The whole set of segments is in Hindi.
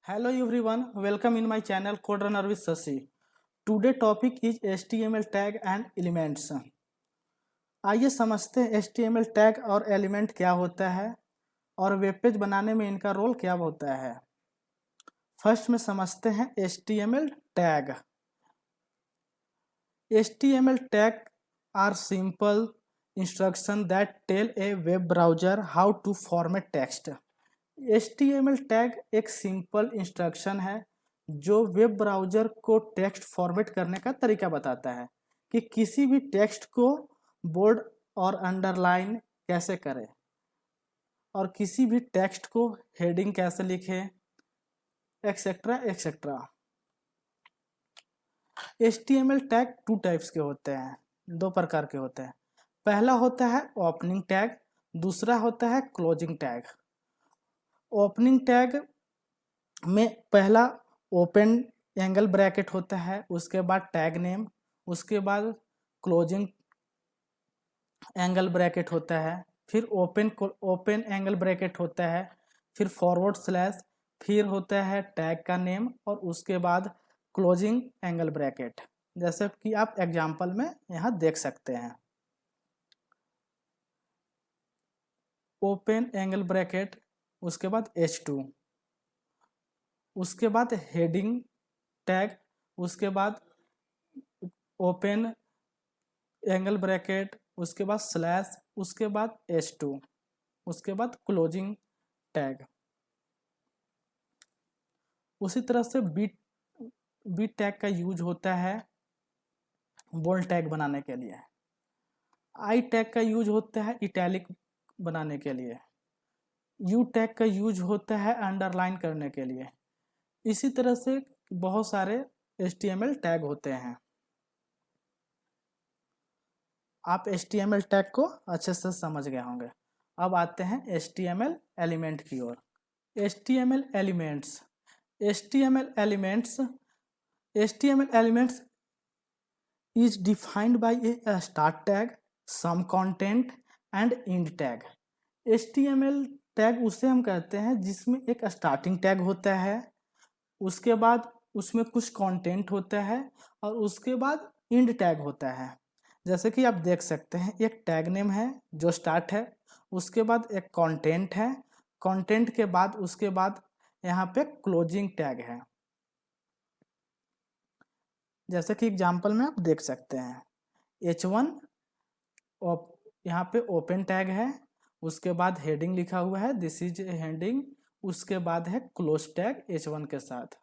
Hello everyone, welcome in my channel Code Runner with Sasi. Today topic is HTML tag and elements. आइए समझते हैं HTML टैग और एलिमेंट क्या होता है और वेब पेज बनाने में इनका रोल क्या होता है। फर्स्ट में समझते हैं HTML tag. HTML tag are simple instructions that tell a web browser how to format text. HTML tag एक सिंपल इंस्ट्रक्शन है जो वेब ब्राउज़र को टेक्स्ट फॉर्मेट करने का तरीका बताता है कि किसी भी टेक्स्ट को बोल्ड और अंडरलाइन कैसे करें और किसी भी टेक्स्ट को हेडिंग कैसे लिखें, etcetera etcetera. HTML tag two types के होते हैं, दो प्रकार के होते हैं। पहला होता है ओपनिंग टैग, दूसरा होता है क्लोजिंग टैग। ओपनिंग टैग में पहला ओपन एंगल ब्रैकेट होता है, उसके बाद टैग नेम, उसके बाद क्लोजिंग एंगल ब्रैकेट होता है, फिर ओपन एंगल ब्रैकेट होता है, फिर फॉरवर्ड स्लैश, फिर होता है टैग का नेम और उसके बाद क्लोजिंग एंगल ब्रैकेट, जैसे कि आप एग्जांपल में यहाँ देख सकते हैं। ओपन एंगल ब्रैकेट, उसके बाद H2, उसके बाद हेडिंग टैग, उसके बाद ओपन एंगल ब्रैकेट, उसके बाद स्लैश, उसके बाद H2, उसके बाद क्लोजिंग टैग। उसी तरह से बी टैग का यूज होता है बोल्ड टैग बनाने के लिए। आई टैग का यूज होता है इटैलिक बनाने के लिए। यू टैग का यूज होता है अंडरलाइन करने के लिए। इसी तरह से बहुत सारे HTML टैग होते हैं। आप HTML टैग को अच्छे से समझ गए होंगे। अब आते हैं HTML एलिमेंट की ओर। HTML elements is defined by a start tag, some content and end tag. HTML tag उसे हम कहते हैं जिसमें एक स्टार्टिंग टैग होता है, उसके बाद उसमें कुछ कंटेंट होता है और उसके बाद एंड टैग होता है। जैसे कि आप देख सकते हैं एक टैग नेम है जो स्टार्ट है, उसके बाद एक कंटेंट है, कंटेंट के बाद उसके बाद यहाँ पे क्लोजिंग टैग है, जैसे कि एग्जांपल में आप देख सकते हैं। H1 यहाँ पे ओपन टैग है, उसके बाद हेडिंग लिखा हुआ है दिस इज हेडिंग, उसके बाद है क्लोज टैग H1 के साथ,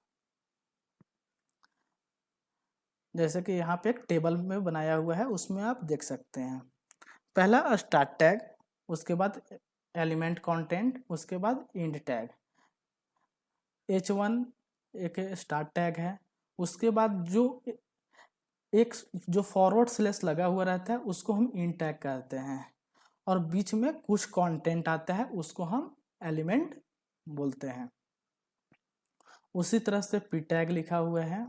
जैसे कि यहाँ पे एक टेबल में बनाया हुआ है उसमें आप देख सकते हैं। पहला स्टार्ट टैग, उसके बाद एलिमेंट कंटेंट, उसके बाद एंड टैग। H1 एक स्टार्ट टैग है, उसके बाद जो फॉरवर्ड स्लैश लगा हुआ रहता है उसको हम एंड टैग कहते हैं और बीच में कुछ कंटेंट आता है उसको हम एलिमेंट बोलते हैं। उसी तरह से पी टैग लिखा हुआ है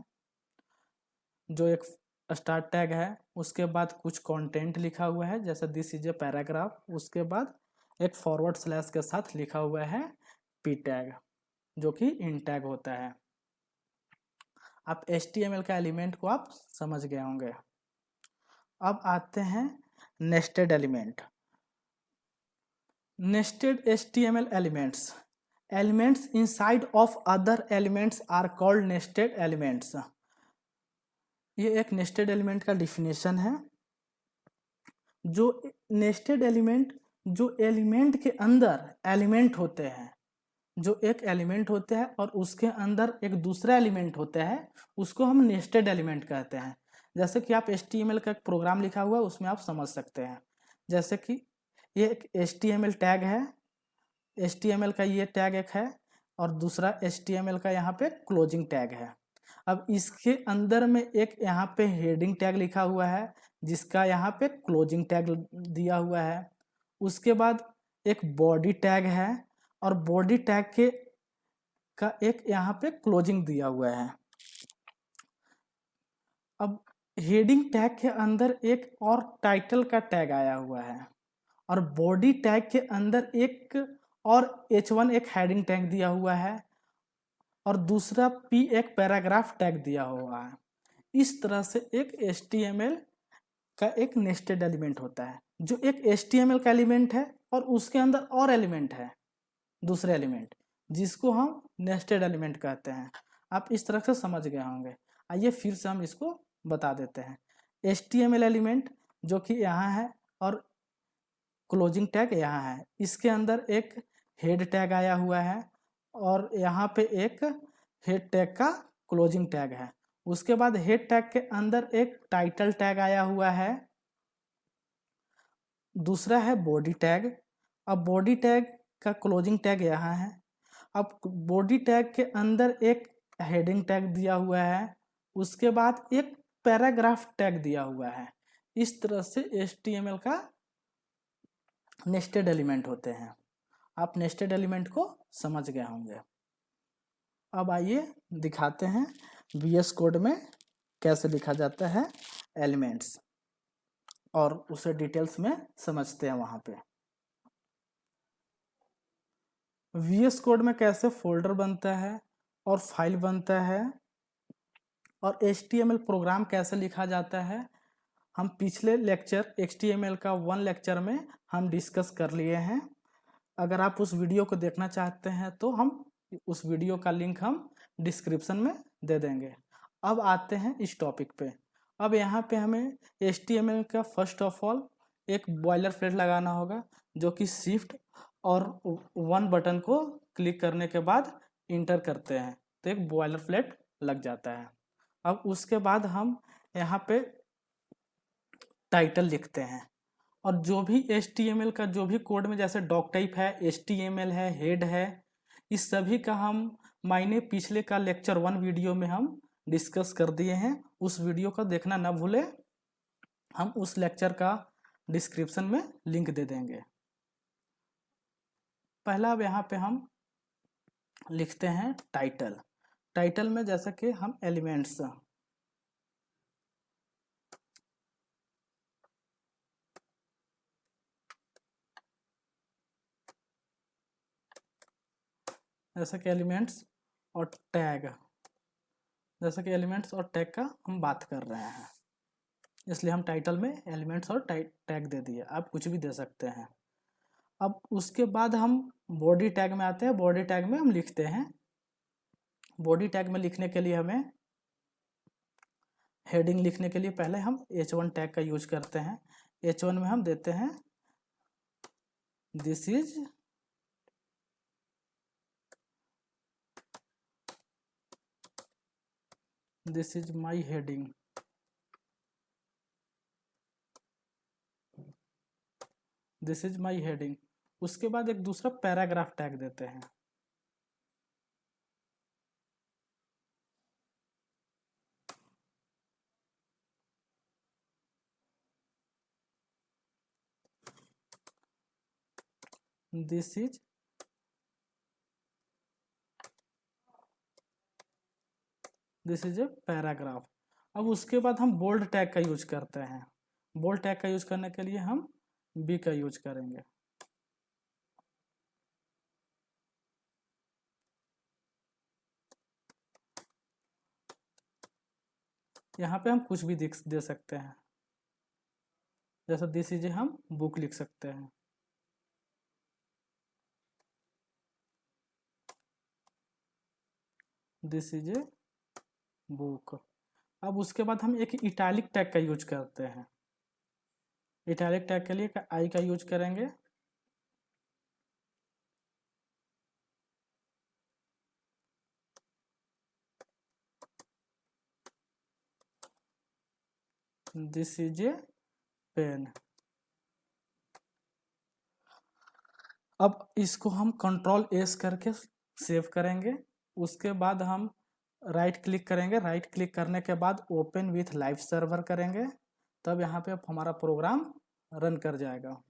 जो एक स्टार्ट टैग है, उसके बाद कुछ कंटेंट लिखा हुआ है जैसे दिस इज ए पैराग्राफ, उसके बाद एक फॉरवर्ड स्लैश के साथ लिखा हुआ है पी टैग जो कि इन टैग होता है। आप HTML का एलिमेंट को आप समझ गए होंगे। अब आते हैं nested element. Nested HTML elements inside of other elements are called nested elements. ये एक नेस्टेड एलिमेंट का डिफिनेशन है। जो नेस्टेड एलिमेंट, जो एलिमेंट के अंदर एलिमेंट होते हैं, जो एक एलिमेंट होता है और उसके अंदर एक दूसरा एलिमेंट होता है, उसको हम नेस्टेड एलिमेंट कहते हैं। जैसे कि आप HTML का एक प्रोग्राम लिखा हुआ है उसमें आप समझ सकते हैं, जैसे कि ये एक HTML टैग है, HTML का ये टैग एक है और दूसरा HTML का यहाँ पे क्लोजिंग टैग है। अब इसके अंदर में एक यहाँ पे हेडिंग टैग लिखा हुआ है जिसका यहाँ पे क्लोजिंग टैग दिया हुआ है, उसके बाद एक बॉडी टैग है और बॉडी टैग के का एक यहाँ पे क्लोजिंग दिया हुआ है। अब हेडिंग टैग के अंदर एक और टाइटल का टैग आया हुआ है और बॉडी टैग के अंदर एक और H1 एक हेडिंग टैग दिया हुआ है और दूसरा P एक पैराग्राफ टैग दिया हुआ है। इस तरह से एक HTML का एक नेस्टेड एलिमेंट होता है, जो एक HTML का एलिमेंट है और उसके अंदर और एलिमेंट है, दूसरे एलिमेंट, जिसको हम नेस्टेड एलिमेंट कहते हैं। आप इस तरह से समझ गए होंगे। आइए फिर से हम इसको बता देते हैं। HTML एलिमेंट जो कि यहाँ है और क्लोजिंग टैग यहाँ है, इसके अंदर एक हेड टैग आया हुआ है और यहाँ पे एक हेड टैग का क्लोजिंग टैग है। उसके बाद हेड टैग के अंदर एक टाइटल टैग आया हुआ है, दूसरा है बॉडी टैग। अब बॉडी टैग का क्लोजिंग टैग यहाँ है। अब बॉडी टैग के अंदर एक हेडिंग टैग दिया हुआ है, उसके बाद एक पैराग्राफ टैग दिया हुआ है। इस तरह से HTML का नेस्टेड एलिमेंट होते हैं। आप नेस्टेड एलिमेंट को समझ गए होंगे। अब आइए दिखाते हैं VS कोड में कैसे लिखा जाता है एलिमेंट्स, और उसे डिटेल्स में समझते हैं। वहाँ पे VS कोड में कैसे फोल्डर बनता है और फाइल बनता है और HTML प्रोग्राम कैसे लिखा जाता है, हम पिछले लेक्चर HTML का 1 लेक्चर में हम डिस्कस कर लिए हैं। अगर आप उस वीडियो को देखना चाहते हैं तो हम उस वीडियो का लिंक हम डिस्क्रिप्शन में दे देंगे। अब आते हैं इस टॉपिक पे। अब यहाँ पे हमें HTML का फर्स्ट ऑफ ऑल एक बॉयलर प्लेट लगाना होगा, जो कि शिफ्ट और 1 बटन को क्लिक करने के बाद इंटर करते हैं तो एक बॉयलर प्लेट लग जाता है। अब उसके बाद हम यहाँ पे टाइटल लिखते हैं, और जो भी HTML का जो भी कोड में जैसे डॉक टाइप है, HTML है, हेड है, इस सभी का हम मायने पिछले का लेक्चर 1 वीडियो में हम डिस्कस कर दिए हैं। उस वीडियो को देखना ना भूले, हम उस लेक्चर का डिस्क्रिप्शन में लिंक दे देंगे। पहला अब यहाँ पे हम लिखते हैं टाइटल। टाइटल में जैसा कि हम एलिमेंट्स, जैसा कि एलिमेंट्स और टैग, जैसा कि एलिमेंट्स और टैग का हम बात कर रहे हैं, इसलिए हम टाइटल में एलिमेंट्स और टैग दे दिए। आप कुछ भी दे सकते हैं। अब उसके बाद हम बॉडी टैग में आते हैं। बॉडी टैग में हम लिखते हैं, बॉडी टैग में लिखने के लिए हमें हेडिंग लिखने के लिए पहले हम H1 टैग का यूज करते हैं। H1 में हम देते हैं this is my heading. This is my heading. उसके बाद एक दूसरा पैराग्राफ टैग देते हैं। This is a paragraph. अब उसके बाद हम बोल्ड टैग का यूज करते हैं। बोल्ड टैग का यूज करने के लिए हम B का यूज करेंगे। यहाँ पे हम कुछ भी दे सकते हैं, जैसा दिस इज हम बुक लिख सकते हैं। This is a book. अब उसके बाद हम एक इटैलिक टैग का यूज करते हैं। इटैलिक टैग के लिए I का यूज करेंगे। This is a pen. अब इसको हम Ctrl+S करके सेव करेंगे। उसके बाद हम राइट क्लिक करेंगे। राइट क्लिक करने के बाद ओपन विथ लाइव सर्वर करेंगे, तब यहाँ पे हमारा प्रोग्राम रन कर जाएगा।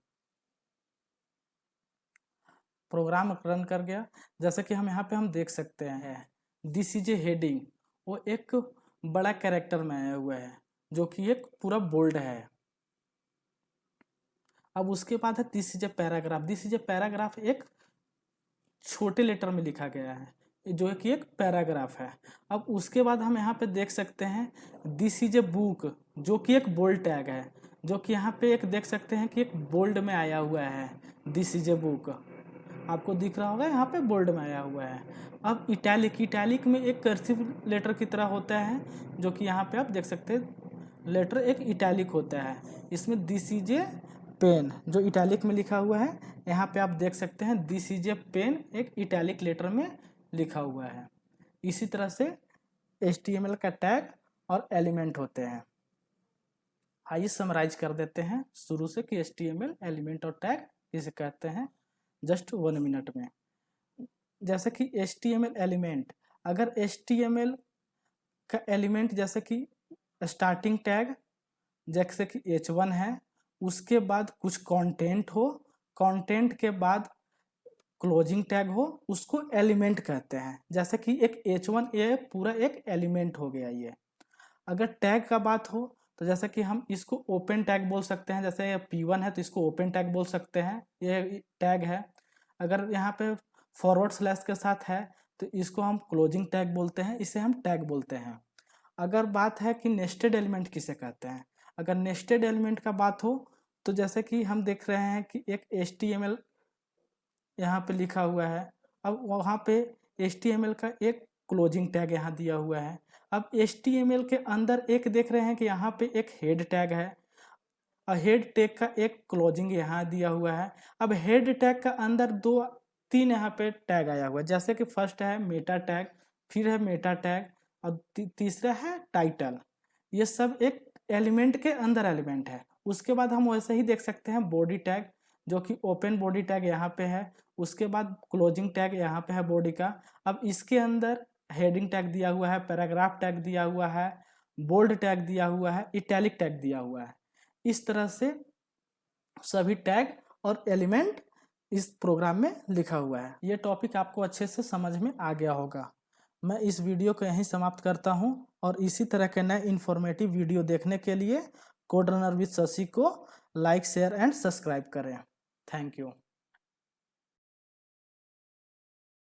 प्रोग्राम रन कर गया। जैसे कि हम यहाँ पे हम देख सकते हैं दिस इज ए हेडिंग, वो एक बड़ा कैरेक्टर में आया हुआ है, जो कि एक पूरा बोल्ड है। अब उसके बाद है this is a paragraph. This is a paragraph एक छोटे लेटर में लिखा गया है। जो है कि एक पैराग्राफ है। अब उसके बाद हम यहाँ पे देख सकते हैं दिस इज ए बुक, जो कि एक बोल्ड टैग है, जो कि यहाँ पे एक देख सकते हैं कि एक बोल्ड में आया हुआ है, दिस इज ए बुक आपको दिख रहा होगा यहाँ पे बोल्ड में आया हुआ है। अब इटैलिक में एक कर्सिव लेटर की तरह होता है, जो कि यहाँ पे आप देख सकते हैं लेटर एक इटैलिक होता है। इसमें दिस इज ए पेन जो इटैलिक में लिखा हुआ है, यहाँ पे आप देख सकते हैं दिस इज ए पेन एक इटैलिक लेटर में लिखा हुआ है। इसी तरह से HTML का टैग और एलिमेंट होते हैं। आइए समराइज कर देते हैं शुरू से कि HTML एलिमेंट और टैग किसे कहते हैं, जस्ट 1 मिनट में। जैसे कि HTML एलिमेंट, अगर HTML का एलिमेंट जैसे कि स्टार्टिंग टैग जैसे कि H1 है, उसके बाद कुछ कंटेंट हो, कंटेंट के बाद क्लोजिंग टैग हो, उसको एलिमेंट कहते हैं। जैसे कि एक H1 ये पूरा एक एलिमेंट हो गया ये। अगर टैग का बात हो तो जैसे कि हम इसको ओपन टैग बोल सकते हैं, जैसे ये P1 है तो इसको ओपन टैग बोल सकते हैं, ये टैग है। अगर यहाँ पे फॉरवर्ड स्लैश के साथ है तो इसको हम क्लोजिंग टैग बोलते हैं, इसे हम टैग बोलते हैं। अगर बात है कि नेस्टेड एलिमेंट किसे कहते हैं, अगर नेस्टेड एलिमेंट का बात हो तो जैसे कि हम देख रहे हैं कि एक HTML यहाँ पे लिखा हुआ है, अब वहाँ पे HTML का एक क्लोजिंग टैग यहाँ दिया हुआ है। अब HTML के अंदर एक देख रहे हैं कि यहाँ पे एक हेड टैग है और हेड टैग का एक क्लोजिंग यहाँ दिया हुआ है। अब हेड टैग का अंदर 2-3 यहाँ पे टैग आया हुआ है, जैसे कि फर्स्ट है मेटा टैग, फिर है मेटा टैग और तीसरा है टाइटल। ये सब एक एलिमेंट के अंदर एलिमेंट है। उसके बाद हम वैसे ही देख सकते हैं बॉडी टैग, जो कि ओपन बॉडी टैग यहाँ पे है, उसके बाद क्लोजिंग टैग यहाँ पे है बॉडी का। अब इसके अंदर हेडिंग टैग दिया हुआ है, पैराग्राफ टैग दिया हुआ है, बोल्ड टैग दिया हुआ है, इटैलिक टैग दिया हुआ है। इस तरह से सभी टैग और एलिमेंट इस प्रोग्राम में लिखा हुआ है। ये टॉपिक आपको अच्छे से समझ में आ गया होगा। मैं इस वीडियो को यहीं समाप्त करता हूं और इसी तरह के नए इन्फॉर्मेटिव वीडियो देखने के लिए कोड रनर विद शशि को लाइक, शेयर एंड सब्सक्राइब करें। Thank you.